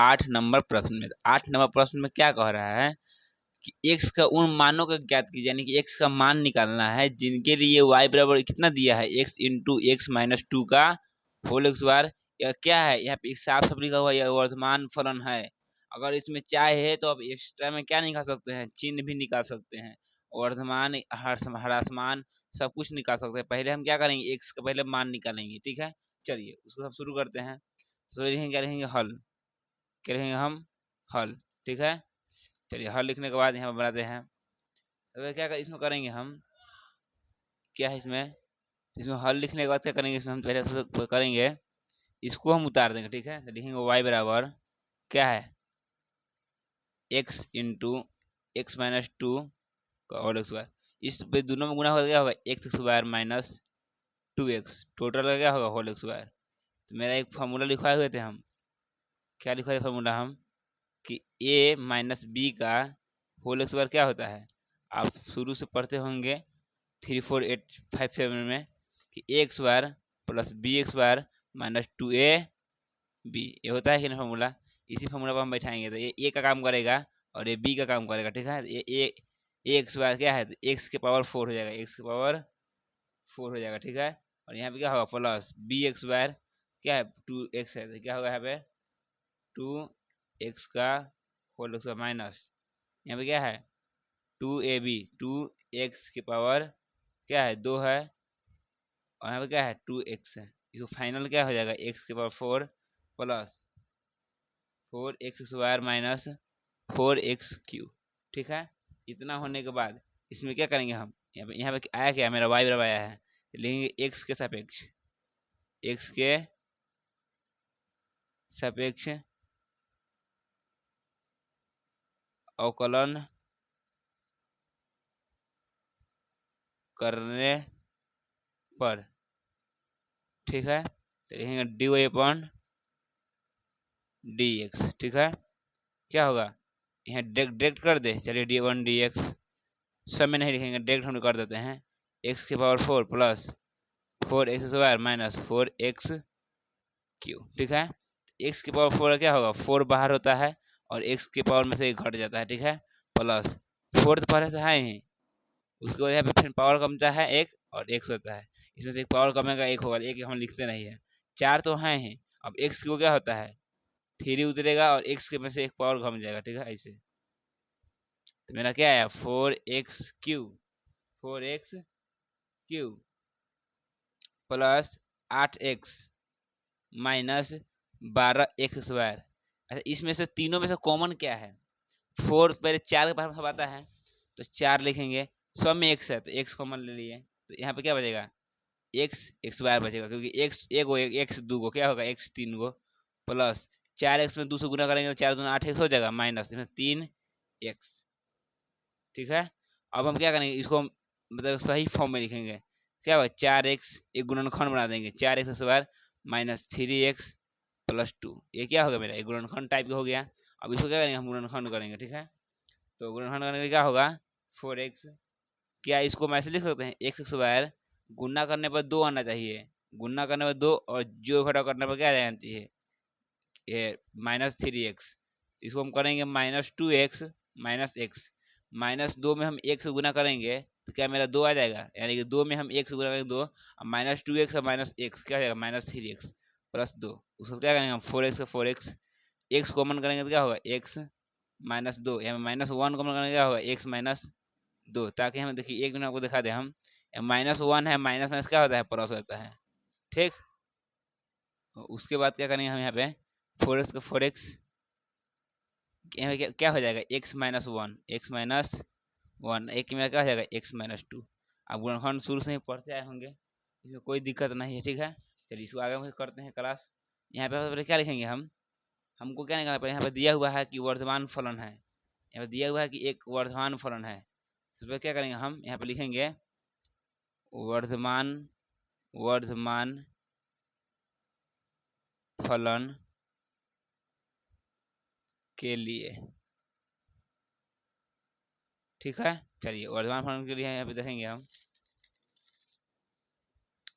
8 number प्रश्न में। 8 number प्रश्न में क्या कह रहा है कि x का उन मानों का ज्ञात कीजिए, यानी कि x का मान निकालना है जिनके लिए y बराबर कितना दिया है, x into x minus two का होल एक्स बार। या क्या है यहाँ पे साफ साफ लिखा हुआ, यह वर्तमान फलन है। अगर इसमें चाहे तो आप एक्स्ट्रा में क्या निकाल सकते हैं, चिन्ह भी निकाल सकते हैं, वर्तमान ह्रासमान सब कुछ निकाल सकते हैं। पहले हम क्या करेंगे, x का पहले मान निकालेंगे, ठीक है। चलिए उसको हम शुरू करते हैं। तो लिखेंगे, क्या लिखेंगे, हल। क्या लिखेंगे हम, हल, ठीक है। चलिए हल लिखने के बाद यहाँ पर बनाते हैं। तो क्या इसमें करेंगे हम, क्या है इसमें हल लिखने के बाद क्या करेंगे, इसमें हम पहले सबसे करेंगे, इसको हम उतार देंगे, ठीक है। तो लिखेंगे y बराबर क्या है, x into x minus two का और एक्स बार। इस पे दोनों में गुना होगा, क्या होगा, x bar minus to x, total का क्या होगा, होल एक्स बार। तो मेरा एक फार्मूला लिखवाए हुए थे हम, क्या लिखवाए फार्मूला हम, कि a माइनस बी का होल एक्स बार क्या होता है। आप शुरू से पढ़ते होंगे 34857 में कि A X bar plus B X bar minus two A B, ये होता है कि ना फार्मूला। इसी फार्मूला पर हम बैठाएंगे तो ये ए का काम करेगा और ये बी का काम करेगा, ठीक है। ये ए एक्स बार क्या है, तो एक्स के पावर 4 हो जाएगा, एक्स के पावर 4 हो जाएगा, ठीक है। और यहाँ पे क्या होगा, प्लस बी एक्स बार क्या है, टू एक्स है, तो क्या होगा यहाँ पे टू एक्स का होल एक्स माइनस यहाँ पे क्या है two A B, two X के पावर क्या है, 2 है, और यहाँ पे क्या है 2x है। इसको फाइनल क्या हो जाएगा, x के power 4 plus 4x square minus 4x Q, ठीक है। इतना होने के बाद इसमें क्या करेंगे हम, यहाँ पे आया क्या, मेरा y बराबर आया है, लेंगे x के सापेक्ष, x के सापेक्ष अवकलन करने पर, ठीक है। तो लिखेंगे D Y upon D X, ठीक है। क्या होगा, यहाँ डायरेक्ट कर दे, चलिए डी वन डी एक्स सब में नहीं लिखेंगे, डायरेक्ट हम कर देते हैं, एक्स के power 4 plus 4x square minus 4x Q, ठीक है। एक्स के पावर 4 क्या होगा, 4 बाहर होता है और एक्स के पावर में से एक घट जाता है, ठीक है। प्लस 4 तो पहले से है ही, उसके बाद यहाँ पे फिर पावर कमता है एक और एक्स होता है, इसमें से एक पावर कमेगा, एक होगा, एक हम लिखते नहीं है, 4 तो है ही। अब एक्स क्यू क्या होता है, 3 उतरेगा और एक्स के में से एक पावर घम जाएगा, ठीक है, ऐसे। तो मेरा क्या है 4x Q, 4x Q plus 8x minus 12x square. अच्छा इसमें से तीनों में से कॉमन क्या है, 4 पहले 4 के पास सब आता है, तो 4 लिखेंगे, सब में x है तो x कॉमन ले लिए, तो यहाँ पे क्या बचेगा, x स्क्वायर बचेगा, क्योंकि x एक गो x दो गो क्या होगा, x तीन गो प्लस 4x में 2 से गुना करेंगे तो 4 दूना 8x हो जाएगा, माइनस इसमें 3x, ठीक है। अब हम क्या करेंगे, इसको मतलब सही फॉर्म में लिखेंगे, क्या होगा 4x एक गुणनखंड बना देंगे, 4x square minus 3x plus 2, ये क्या होगा मेरा एक गुणनखंड टाइप का हो गया। अब इसको क्या करेंगे, हम गुणनखंड करेंगे, ठीक है। तो गुणनखंड करने में क्या होगा 4x, क्या इसको हम ऐसे लिख सकते हैं, एक्स स्क्वायर गुना करने पर 2 आना चाहिए, गुना करने पर 2 और जो घटाव करने पर क्या आ जाना चाहिए, ये माइनस 3x। इसको हम करेंगे minus 2x minus x, minus 2 में हम 1 से गुना करेंगे तो क्या मेरा 2 आ जाएगा, यानी कि 2 में हम 1 से गुना करेंगे 2, और माइनस 2x और माइनस एक्स क्या हो जाएगा, माइनस 3x प्लस 2, उसको क्या करेंगे हम 4x का 4x, x कॉमन करेंगे तो क्या होगा x माइनस 2, या माइनस 1 कॉमन करेंगे क्या होगा x माइनस 2, ताकि हम देखिए एक मिनट आपको दिखा दें हम, माइनस 1 है, माइनस माइनस क्या होता है, प्लस होता है, ठीक। उसके बाद क्या करेंगे हम यहाँ पे 4x का 4x, यहाँ पे क्या हो जाएगा x माइनस 1, एक्स माइनस 1, एक में क्या हो जाएगा x माइनस 2। आप गुणनखंड शुरू से ही पढ़ते आए होंगे, इसमें कोई दिक्कत नहीं है, ठीक है। चलिए इसको आगे हम करते हैं क्लास। यहाँ पे क्या लिखेंगे हम, हमको क्या निकालना पड़ेगा, यहाँ पे दिया हुआ है कि वर्तमान फलन है, यहाँ पे दिया हुआ है कि एक वर्तमान फलन है, इस पर क्या करेंगे हम, यहाँ पे लिखेंगे वर्तमान वर्तमान फलन के लिए, ठीक है। चलिए वर्तमान फलन के लिए यहाँ पे देखेंगे हम,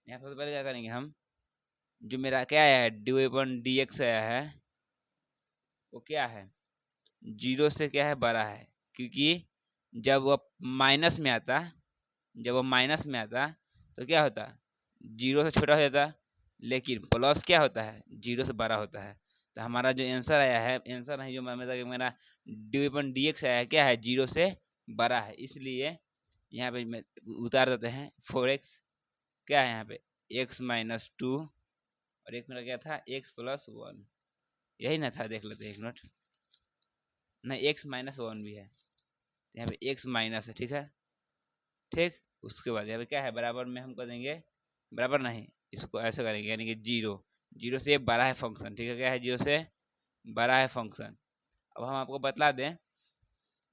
यहाँ पे पहले क्या करेंगे हम, जो मेरा क्या आया है डी वन डी एक्स आया है, वो क्या है, 0 से क्या है बड़ा है, क्योंकि जब वो माइनस में आता, तो क्या होता, 0 से छोटा हो जाता, लेकिन प्लस क्या होता है, 0 से बड़ा होता है। तो हमारा जो आंसर आया है, आंसर नहीं जो मेरा dy/dx आया है, क्या है, 0 से बड़ा है। इसलिए यहाँ पे मैं उतार देते हैं 4x, क्या है यहाँ पे x-2, और एक मेरा क्या था x+1, यही ना था, देख लेते हैं एक मिनट, नहीं x-1 भी है, यहाँ पे x माइनस है, ठीक है, ठीक। उसके बाद यहाँ पे क्या है, बराबर में हम कर देंगे, बराबर नहीं, इसको ऐसे करेंगे, यानी कि 0 से ये बड़ा है फंक्शन, ठीक है, क्या है, 0 से बड़ा है फंक्शन। अब हम आपको बतला दें,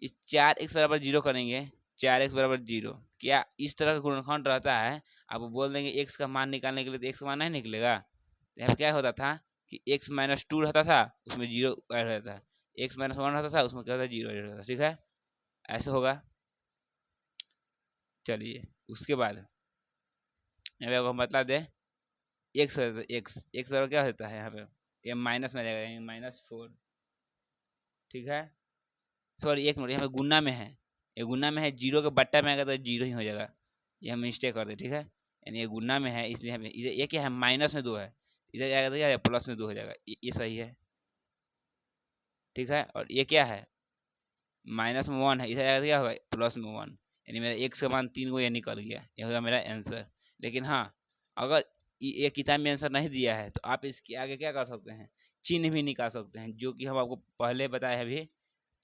इस 4x बराबर 0 करेंगे, 4x बराबर 0, क्या इस तरह का गुणनखंड रहता है, आप बोल देंगे x का मान निकालने के लिए, तो x का मान नहीं निकलेगा। तो यहाँ पे क्या होता था कि x-2 रहता था, उसमें 0 ऐड हो जाता है, x-1 रहता था, उसमें क्या होता है, 0 ऐड होता था, ठीक है, ऐसे होगा। चलिए उसके बाद यहाँ पे आपको बतला दें, एक्स एक्स बराबर क्या होता है, यहाँ पे ये माइनस में आ जाएगा, -4, ठीक है, सॉरी एक मिनट, यहाँ पे गुना में है, ये गुना में है, 0 के बट्टा में आएगा तो 0 ही हो जाएगा, ये हम मिस्टेक कर दे, ठीक है, यानी ये गुना में है, इसलिए हमें इधर ये क्या है, माइनस में 2 है, इधर जाएगा तो क्या है, प्लस में 2 हो जाएगा, ये सही है, ठीक है। और ये क्या है, -1 है, इधर जाएगा तो क्या होगा, +1, यानी मेरा x का मान 3 को ये निकल गया, ये होगा मेरा आंसर। लेकिन हाँ, अगर ये किताब में आंसर नहीं दिया है तो आप इसके आगे क्या कर सकते हैं, चिन्ह भी निकाल सकते हैं, जो कि हम आपको पहले बताए हैं अभी,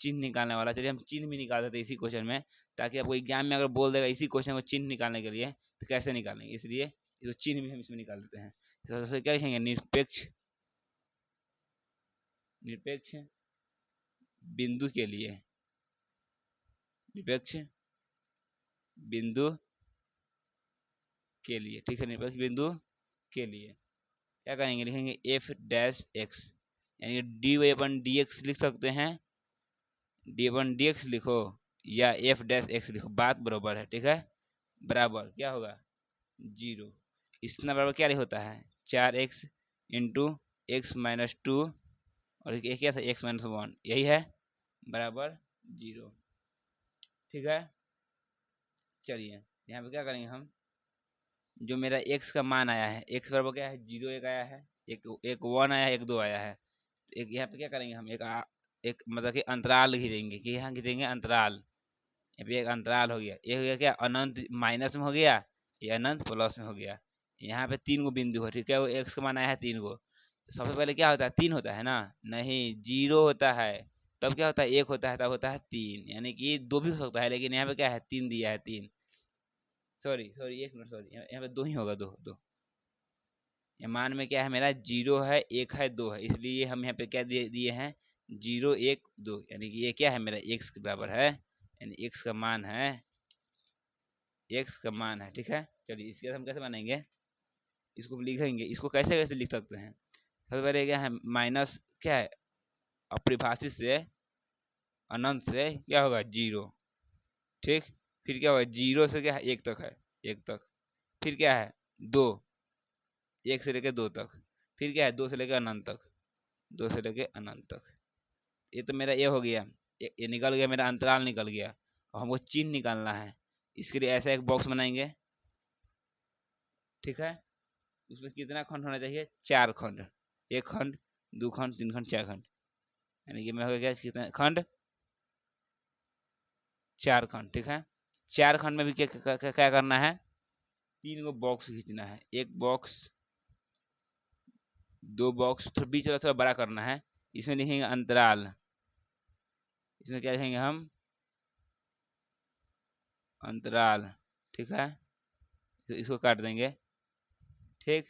चिन्ह निकालने वाला। चलिए हम चिन्ह भी निकाल देते हैं इसी क्वेश्चन में, ताकि आपको एग्जाम में अगर बोल देगा इसी क्वेश्चन को चिन्ह निकालने के लिए, तो कैसे निकालेंगे, इसलिए इसको चिन्ह भी हम इसमें निकाल देते हैं। तो सबसे क्या लिखेंगे, निरपेक्ष बिंदु के लिए, निरपेक्ष बिंदु के लिए, ठीक है, निरपेक्ष बिंदु के लिए क्या करेंगे, लिखेंगे f-x, यानी dy/dx लिख सकते हैं, dy/dx लिखो या f-x लिखो, बात बराबर है, ठीक है, बराबर क्या होगा, 0, इतना बराबर क्या होता है, 4x इंटू x-2, और एक क्या था, x-1, यही है, बराबर 0, ठीक है। चलिए यहाँ पे क्या करेंगे हम, जो मेरा x का मान आया है, x बराबर क्या है, 0 एक आया है, एक 1 आया है, एक 2 आया है, तो एक यहाँ पे क्या करेंगे हम, एक मतलब कि अंतराल घिरेंगे, कि यहाँ घिरेंगे अंतराल, यहाँ पे एक अंतराल हो गया, एक हो गया क्या, अनंत माइनस में हो गया, ये अनंत प्लस में हो गया, यहाँ पे 3 गो बिंदु है, ठीक है, वो x का मान आया है 3 गो, तो सबसे पहले क्या होता है, 3 होता है ना, नहीं 0 होता है, तब क्या होता है, 1 होता है, तब होता है 3, यानी कि 2 भी हो सकता है, लेकिन यहाँ पे क्या है, 3 दिया है, 3, सॉरी सॉरी एक मिनट, सॉरी यहाँ पे 2 ही होगा, 2 2, ये मान में क्या है, मेरा 0 है, 1 है, 2 है, इसलिए हम यहाँ पे क्या दिए हैं, 0 1 2, यानी कि ये क्या है, मेरा x के बराबर है, यानी x का मान है, x का मान है, ठीक है। चलिए इसके बाद हम कैसे बनाएंगे, इसको लिखेंगे, इसको कैसे कैसे लिख सकते हैं, सबसे पहले क्या है, माइनस क्या है, अपरिभाषित से अनंत से क्या होगा, 0, ठीक, फिर क्या होगा, 0 से क्या है, 1 तक है, 1 तक, फिर क्या है, 2, 1 से लेकर 2 तक, फिर क्या है, 2 से लेकर अनंत तक, 2 से लेकर अनंत तक, ये तो मेरा ये हो गया, ये निकल गया, मेरा अंतराल निकल गया, और हमको चिन्ह निकालना है, इसके लिए ऐसा एक बॉक्स बनाएंगे, ठीक है, उसमें कितना खंड होना चाहिए, 4 खंड, 1 खंड, 2 खंड, 3 खंड, 4 खंड, यानी कि मेरा हो गया कितना खंड, 4 खंड, ठीक है। 4 खंड में भी क्या करना है, 3 गो बॉक्स खींचना है, एक बॉक्स, 2 बॉक्स, तो बीच वाला थोड़ा बड़ा करना है, इसमें लिखेंगे अंतराल, इसमें क्या लिखेंगे हम, अंतराल, ठीक है, तो इसको काट देंगे, ठीक,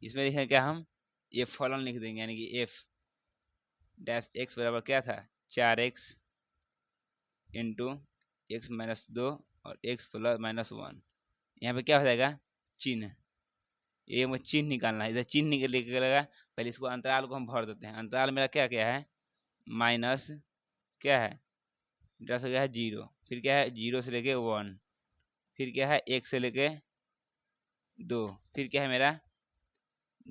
इसमें लिखेंगे क्या हम, ये फलन लिख देंगे, यानी कि f-x बराबर क्या था, 4x इंटू x-2 और x+-1, यहाँ पे क्या हो जाएगा, चिन्ह, ये मुझे चिन्ह निकालना है, इधर चिन्ह निकलेगा, पहले इसको अंतराल को हम भर देते हैं, अंतराल मेरा क्या क्या है, माइनस क्या है, डेटा से क्या है 0, फिर क्या है 0 से लेके 1, फिर क्या है 1 से लेके 2, फिर क्या है मेरा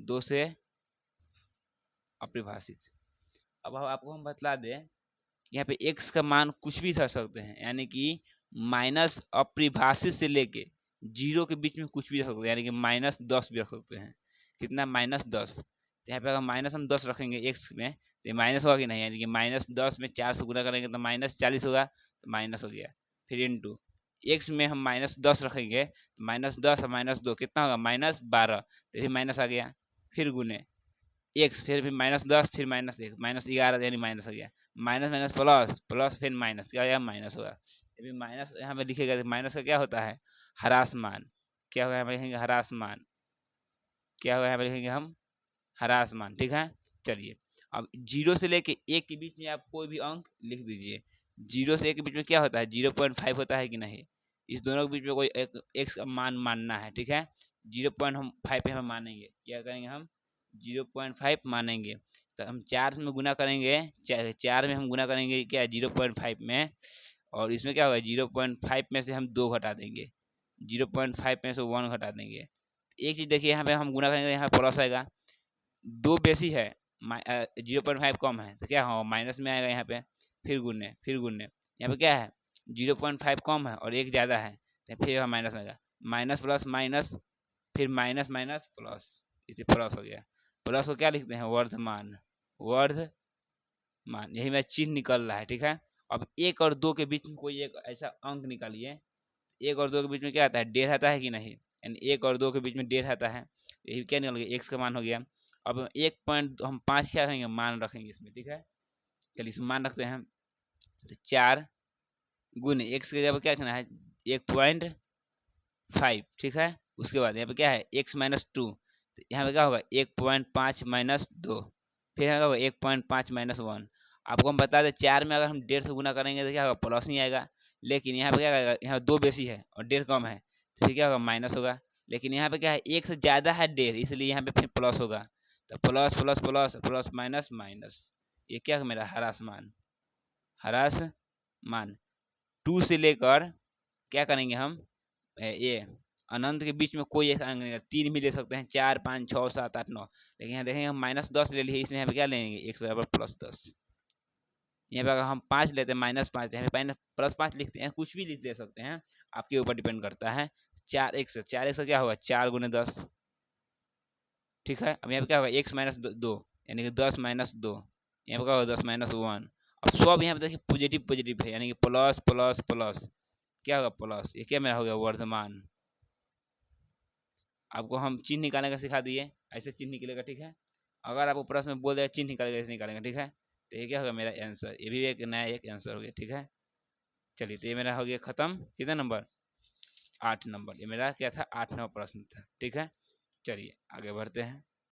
2 से अपरिभाषित, अब आपको हम बतला दें, यहाँ पे x का मान कुछ भी रख सकते हैं, यानी कि माइनस अपरिभाषित से लेके 0 के बीच में कुछ भी रख सकते हैं, यानी कि -10 भी रख सकते हैं। कितना? -10। तो यहाँ पे अगर माइनस हम 10 रखेंगे x में तो ये माइनस होगा कि नहीं, यानी कि -10 में 4 से गुना करेंगे तो -40 होगा, तो माइनस हो गया। फिर इंटू x में हम -10 रखेंगे तो -10 और -2 कितना होगा? -12, तो फिर माइनस आ गया। फिर गुने एक्स, फिर -10, फिर -1, -11, यानी माइनस हो गया। माइनस माइनस प्लस, प्लस फिर माइनस, क्या हो गया? माइनस होगा। अभी माइनस यहाँ पे लिखेगा, माइनस का क्या होता है? ह्रास मान। क्या होगा? यहाँ पे लिखेंगे ह्रास मान। क्या होगा? यहाँ पे लिखेंगे हम ह्रास मान। ठीक है, चलिए अब 0 से लेके 1 के बीच में आप कोई भी अंक लिख दीजिए। 0 से 1 के बीच में क्या होता है? 0.5 होता है कि नहीं? इस दोनों के बीच में कोई एक मान मानना है। ठीक है, 0.5 पे हम मानेंगे। क्या करेंगे हम? 0.5 मानेंगे। तो हम 4 में गुना करेंगे, 4 में हम गुना करेंगे क्या? 0.5 में, और इसमें क्या होगा? 0.5 में से हम 2 घटा देंगे, 0.5 में से 1 घटा देंगे। एक चीज़ देखिए, यहाँ पे हम गुना करेंगे, यहाँ प्लस आएगा। 2 बेसी है, 0.5 कम है, तो क्या होगा? माइनस में आएगा यहाँ पे। फिर गुने, फिर गुने, यहाँ पे क्या है? 0.5 कम है और 1 ज़्यादा है, तो फिर माइनस में आएगा। माइनस प्लस माइनस, फिर माइनस माइनस प्लस, इसे प्लस हो गया। प्लस को क्या लिखते हैं? वर्धमान। वर्धमान, यही मेरा चिन्ह निकल रहा है। ठीक है, अब 1 और 2 के बीच में कोई एक ऐसा अंक निकालिए। 1 और 2 के बीच में क्या आता है? 1.5 आता है कि नहीं? यानी 1 और 2 के बीच में 1.5 आता है, यही क्या निकल गया? x का मान हो गया। अब 1 हम 5 क्या रखेंगे? मान रखेंगे इसमें। ठीक है, चलिए इसमें मान रखते हैं। तो 4 गुने x के जगह क्या रखना है? 1.5। ठीक है, उसके बाद यहाँ पे क्या है? x माइनस 2, तो यहाँ पे क्या होगा? 1.5 माइनस 2, फिर यहाँ होगा 1.5 माइनस 1। आपको हम बता दें, 4 में अगर हम 1.5 से गुना करेंगे तो क्या होगा? प्लस नहीं आएगा। लेकिन यहाँ पे क्या आएगा? यहाँ 2 बेसी है और 1.5 कम है, तो फिर क्या होगा? माइनस होगा। लेकिन यहाँ पे क्या है? 1 से ज़्यादा है 1.5, इसलिए यहाँ पे फिर प्लस होगा। तो plus plus plus plus minus minus, ये क्या है? मेरा ह्रास मान। ह्रास मान 2 से लेकर क्या करेंगे हम? ये अनंत के बीच में कोई ऐसा अंक नहीं है। 3 भी ले सकते हैं, 4, 5, 6, 7, 8, 9, लेकिन यहाँ देखेंगे हम -10 ले लिए, इसलिए यहाँ पे क्या लेंगे? x बराबर +10। यहाँ पे अगर हम 5 लेते हैं, -5, यहाँ पे +5 लिखते हैं, कुछ भी लिख दे सकते हैं, आपके ऊपर डिपेंड करता है। 4x, 4x का क्या होगा? 4 गुने 10। ठीक है, अब यहाँ पे क्या होगा? x माइनस 2, यानी कि 10 माइनस 2, यहाँ पे क्या होगा? 10 माइनस 1। अब सब यहाँ पे देखिए पॉजिटिव पॉजिटिव है, यानी कि प्लस प्लस प्लस, क्या होगा? प्लस। ये क्या मेरा हो गया? वर्धमान। आपको हम चिन्ह निकालने का सिखा दिए, ऐसे चिन्ह निकलेगा। ठीक है, अगर आपको प्रश्न में बोल देगा चिन्ह निकालेगा, ऐसे निकालेंगे। ठीक है, तो ये क्या होगा? मेरा आंसर। ये भी एक नया एक आंसर हो गया। ठीक है, चलिए, तो ये मेरा हो गया खत्म। कितना नंबर? 8 नंबर। ये मेरा क्या था? 8वां प्रश्न था। ठीक है, चलिए आगे बढ़ते हैं।